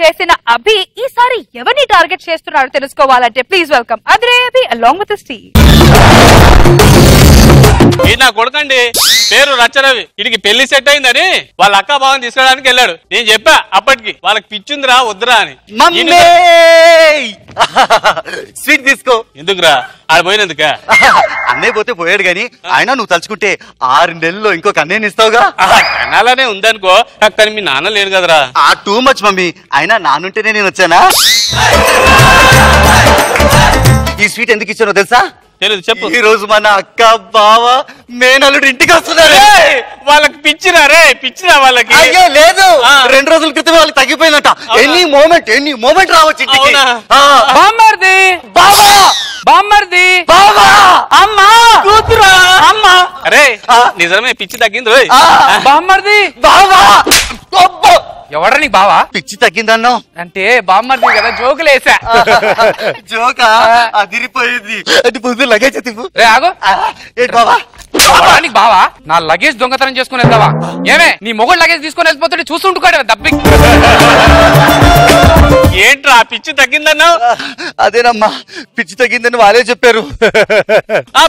చేసిన అభి ఈసారి ఎవరిని టార్గెట్ చేస్తున్నారో తెలుసుకోవాలంటే please welcome Adhire Abhi along with Steve. నా కొడుకండి పేరు రచ్చరవి. వీడికి పెళ్లి సెట్ అయిందని వాళ్ళ అక్క బావని తీసుకోవడానికి వెళ్ళాడు. నేను చెప్పా అప్పటికి వాళ్ళకి పిచ్చుందిరా వద్దురా అని. స్వీట్ తీసుకో. ఎందుకురా ఆడ పోయినందుక? అన్నయ్య పోతే పోయాడు గాని ఆయన నువ్వు తలుచుకుంటే 6 నెలల్లో ఇంకొక అన్నయ్యని ఇస్తావుగా. కనాలనే ఉందనుకో, నాకు కానీ మీ నాన్న లేడు కదరా. Too much mummy. అయినా నానుంటేనే నేను వచ్చానా? ఈ స్వీట్ ఎందుకు ఇచ్చానో తెలుసా? తెలియదు, చెప్పు. ఈ రోజు మన అక్క బావ మేనల్లుడు ఇంటికి వస్తున్నారు. వాళ్ళకి పిచ్చిరా రే, పిచ్చిరా వాళ్ళకి. అయ్యో లేదు, 2 రోజుల క్రితం వాళ్ళకి తగ్గిపోయిందట. ఎనీ మోమెంట్ రావచ్చు ఇంటికి. బామ్మర్ది బావా, బామ్మర్ది బావా, అమ్మా కూతురా, అమ్మా. అరే నిజమే పిచ్చి తగ్గింది. బామ్మర్ది బావా. ఎవడ్రా నీకు బావా? పిచ్చి తగ్గిందన్నావు అంటే బామ్మర్ది కదా, జోకులేసా. జోకా అదిరిపోయింది. అది ముందు లగేజ్ తిప్పు. రే ఆగు. ఏంటి బావా? నీకు బావా నా లగేజ్ దొంగతనం చేసుకుని వెళ్తావా? ఏమే నీ మొగుడు లగేజ్ తీసుకుని వెళ్ళిపోతుంటే చూస్తుంటుకోవడం దబ్బి. ఏంట్రా పిచ్చి తగ్గిందన్నావు? అదేనమ్మా, పిచ్చి తగ్గిందని వాళ్ళే చెప్పారు.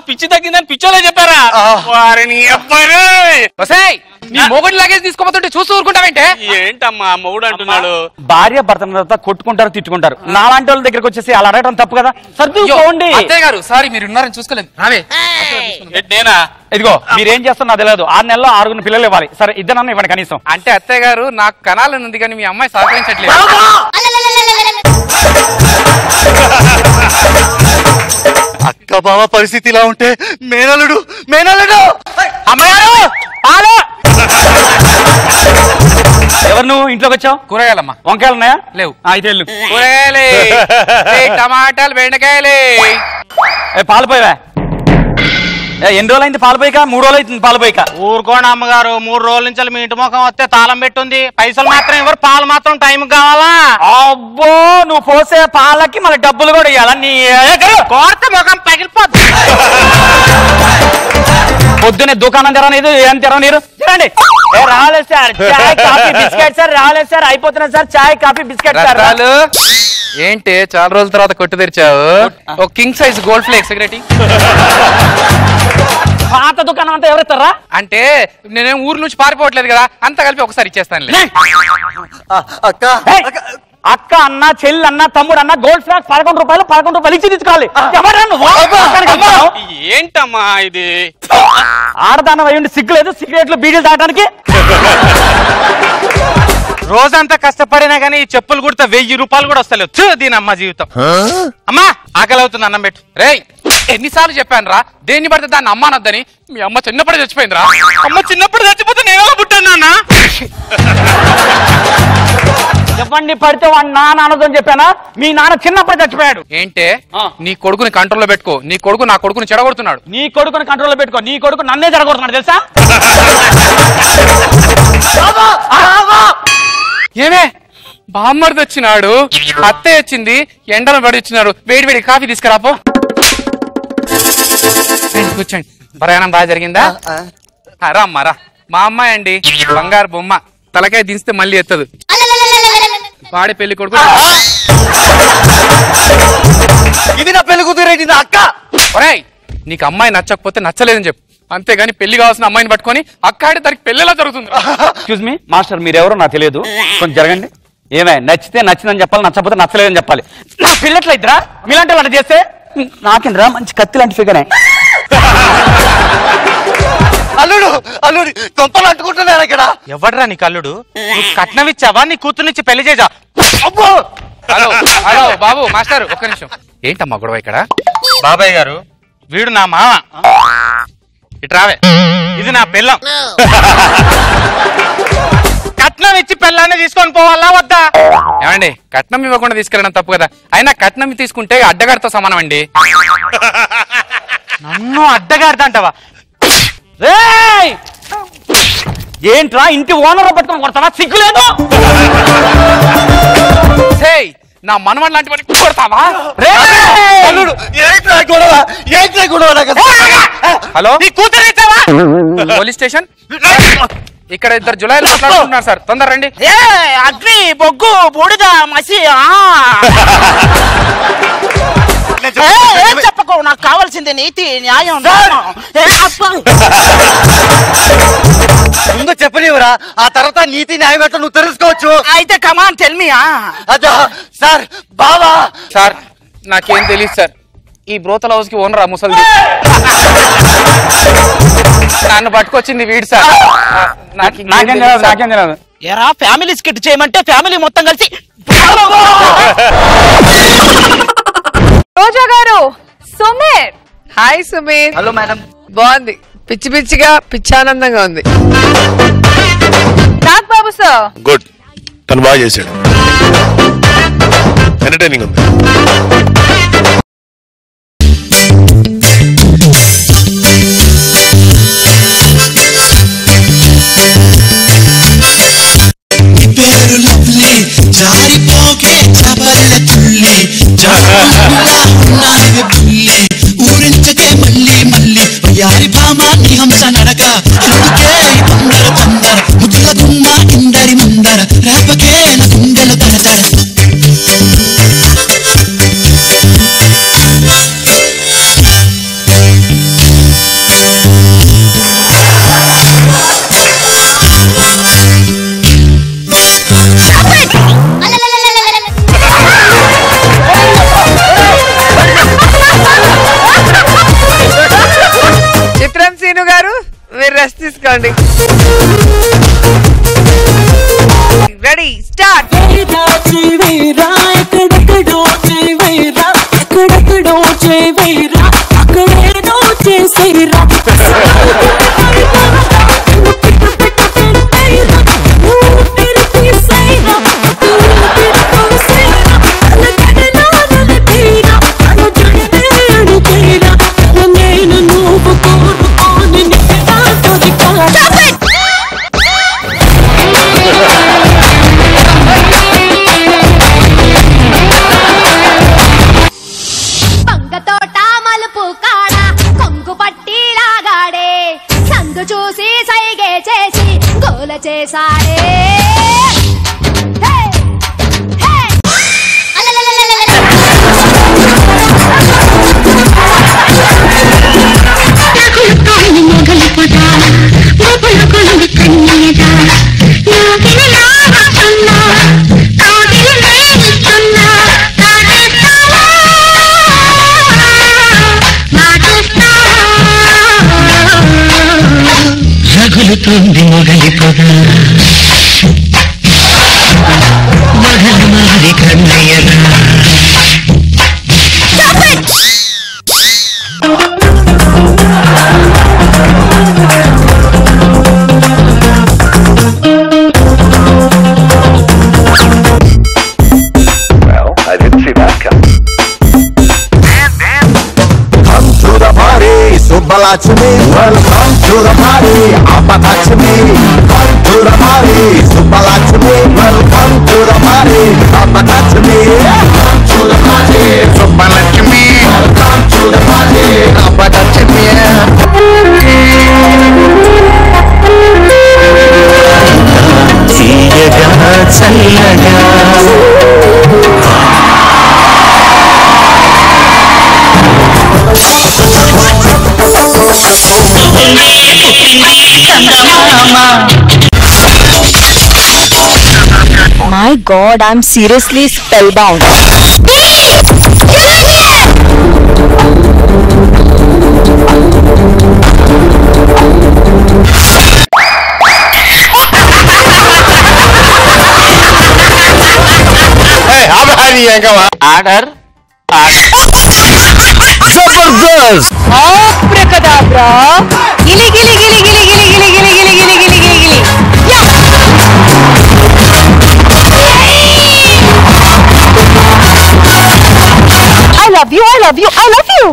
పిచ్చి తగ్గిందని పిచ్చోలే చెప్పారా? వారిని నీ మొగుడు లగేజ్ తీసుకోపోతుంటే చూస్తూ ఊరుకుంటావేంటే? ఏంటమ్మా మొగుడు అంటున్నాడు? భార్య భర్త కొట్టుకుంటారు, తిట్టుకుంటారు. నాలాంటి వాళ్ళ దగ్గరకు వచ్చేసి అలా అడగడం తప్పు కదా. సర్దుకోండి. అత్తయ్య గారు సారీ, మీరు ఉన్నారని చూసుకోలేదు. రావే. నేనా? ఇదిగో మీరేం చేస్తున్నా తెలియదు. 6 నెలల్లో 6 పిల్లలు ఇవ్వాలి. సరే ఇద్దరన్నా ఇవ్వండి కనీసం. అంటే అత్తయ్య గారు నాకు కనాలని ఉంది కానీ మీ అమ్మాయి సహకరించట్లేదు. అక్క బావ పరిస్థితి ఇలా ఉంటే మేనలుడు అమ్మగారు ఎవరు నువ్వు ఇంట్లోకి వచ్చావు? కూరగాయలమ్మా. వంకాయలు ఉన్నాయా? లేవు. అయితే వెళ్ళు. కూరగాయలే, టమాటాలు, బెండకాయలే. పాలు పోయివా? ఎన్ని రోజులు అయింది పాలు పోయిక? 3 రోజులు అవుతుంది పాలు పోయిక. ఊరుకోండి అమ్మగారు, 3 రోజుల నుంచి మీ ఇంటి ముఖం వస్తే తాళం పెట్టుంది. పైసలు మాత్రం ఎవరు, పాలు మాత్రం టైం కావాలా? అబ్బో నువ్వు పోసే పాలకి మళ్ళీ డబ్బులు కూడా ఇవ్వాలా? నీ కోరితే ముఖం పగిలిపోద్ది. పొద్దునే దుకాణం తెరవలేదు, ఏం తెరవనీరు. తినండి. రాలేదు సార్, చాయ్ కాఫీ బిస్కెట్ సార్. రాలేదు సార్, అయిపోతున్నా సార్. చాయ్ కాఫీ బిస్కెట్ సార్. ఏంటి చాలా రోజుల తర్వాత కొట్టు తెరిచావు? ఒక king size gold flakes cigarette. పాత దుకాణం అంతా ఎవరెత్తారా? అంటే నేనేం ఊరు నుంచి పారిపోవట్లేదు కదా, అంతా కలిపి ఒకసారి ఇచ్చేస్తాను. అక్క అన్న, చెల్లి అన్న, తమ్ముడు అన్న గోల్డ్ ఫ్లాగ్ 11 రూపాయలు ఇచ్చి తీసుకోవాలి. ఏంటమ్మా ఇది? ఆడదానం అయ్యండి సిగ్గులేదు సిగరెట్లు బీడీలు తాగడానికి. రోజంతా కష్టపడినా గానీ ఈ చెప్పులు కుడితే 1000 రూపాయలు కూడా వస్తలేవు. దీని అమ్మ జీవితం. అమ్మా ఆకలి అవుతుంది, అన్నం పెట్టు. రేయ్ ఎన్నిసార్లు చెప్పాను రా, దేన్ని పడితే దాన్ని అమ్మానొద్దని. మీ అమ్మ చిన్నప్పుడు చచ్చిపోయిందిరా. అమ్మ చిన్నప్పుడు చచ్చిపోతే నేను పుట్టాను నాన్న. చెప్పండి పడితే వాడు నాన్న అనొద్దని చెప్పానా? మీ నాన్న చిన్నప్పుడు చచ్చిపోయాడు. ఏంటే నీ కొడుకుని కంట్రోల్లో పెట్టుకో. నీ కొడుకు నా కొడుకుని చెడగొడుతున్నాడు. నీ కొడుకుని కంట్రోల్లో పెట్టుకో. నీ కొడుకు నన్నే చెడగొడుతున్నాడు తెలుసా? ఏమే బామ్మర్ది వచ్చినాడు, అత్తయ్య వచ్చింది, ఎండలో పడి వచ్చినాడు. వేడి కాఫీ తీసుకురాపో. కూర్చోండి. ప్రయాణం బాగా జరిగిందా? రామ్మా రా. మా అమ్మాయి అండి, బంగారు బొమ్మ. తలకాయ దించితే మళ్ళీ ఎత్తదు. వాడే పెళ్లి కొడుకు. ఇది నా పెళ్లి కూతురేంటి నా అక్క? ఒరేయ్ నీకు అమ్మాయి నచ్చకపోతే నచ్చలేదని చెప్పు, అంతేగాని పెళ్లి కావాల్సిన అమ్మాయిని పట్టుకొని అక్క ఆడి దానికి పెళ్లిలా జరుగుతుంది. ఎక్స్క్యూజ్ మీ మాస్టర్, మీరెవరో నాకు తెలియదు, కొంచెం జరగండి. ఏమే నచ్చితే నచ్చిందని చెప్పాలి, నచ్చకపోతే నచ్చలేదని చెప్పాలి. నా పిల్లట్లయిద్దిరా మీలాంటి వాళ్ళు చేస్తే. నాకేంద్రా మంచి కత్తి లాంటి ఫిగరే. అల్లుడు కొంపలు అంటుకుంటున్నాను ఇక్కడ. ఎవడ్రా నీ కల్లుడు? నీకు కట్నం ఇచ్చావా? నీ కూతురునిచ్చి పెళ్లి చేసా? అబ్బో హలో బాబు మాస్టర్ ఒక్క నిమిషం. ఏంటమ్మా గొడవ ఇక్కడ? బాబాయ్ గారు వీడు నా మామ. ఇట్రావే, ఇది నా పిల్లం. కట్నం ఇచ్చి పిల్లాన్ని తీసుకొని పోవాలా వద్దా? ఏమండి కట్నం ఇవ్వకుండా తీసుకెళ్ళడం తప్పు కదా. అయినా కట్నం తీసుకుంటే అడ్డగారితో సమానం అండి. నన్ను అడ్డగారితో అంటావా? ఏంట్రా ఇంటి ఓనర్ పట్టుకొని కొడతావా? సిగ్గులేదు. నా మనవడు లాంటి వాడిని కొడతావా? గొడవ హలో పోలీస్ స్టేషన్. ఇక్కడ ఇద్దరు జులైలు మాట్లాడుకుంటున్నారు సార్, తొందర రండి. అగ్ని బొగ్గు బూడిద మసి చెప్పకు, నాకు కావాల్సింది నీతి న్యాయం. ముందు చెప్పలేవురా, ఆ తర్వాత నీతి న్యాయం ఎట్లా నువ్వు తెలుసుకోవచ్చు. అయితే కమాన్ టెల్ మీ. అదా సార్ బావా. సార్ నాకేం తెలియదు సార్, ఈ బ్రోతల్ హౌస్ కి ఓనర్ ముసలి నన్ను పట్టుకొచ్చింది వీడు సార్. నాకేం తెలియదు. ఎరా ఫ్యామిలీ స్కిట్ చేయమంటే ఫ్యామిలీ మొత్తం కలిసి. రోజా గారు, Sumeer. Hi Sumeer. Hello madam. బాగుంది, పిచ్చి పిచ్చిగా పిచ్చానందంగా ఉంది. నాగబాబు సార్. గుడ్, తను బాగా చేశాడు, ఎంటర్టైనింగ్ ఉంది. పేరు లవ్లీ జారిపోకే చబల్ల తుల్లి ఉన్నావే బుల్లి ఊరించకే మళ్ళీ మళ్ళీ యారి భామాన్ని హంస నడక అందుకే తొందర తొందర ముద్దుల గుమ్మ ఇందరి ముందర రేపకే నా గుండెలు తడతడ. చిత్రం సీను గారు, మీరు రెస్ట్ తీసుకోండి. Ready, start. ఎక్కడెక్కడో చేవేరా, ఎక్కడెక్కడో చేవేరా, అక్కడేదో చేసేరా. పంగతోట మలుపు కాడ కొంగు పట్టి లాగాడే, సందు చూసి సైగే చేసి గోల చేసాడే. రగులుతోంది మొగలి పొగ మగలు మారి కన్నయ్యరా. Subalachmi, welcome to the party. Apatachmi, come to the party. Subalachmi, welcome to the party. Apatachmi, come to the party. Subalachmi, welcome to the party. Apatachmi. తీయగా చల్లగా My God, I'm seriously spellbound. Order Jabardasth. ఆబ్రకదాబ్రా. Geeli Geeli Geeli Geeli Geeli Geeli Geeli Geeli Geeli Geeli Geeli Geeli. I love you, I love you, I love you.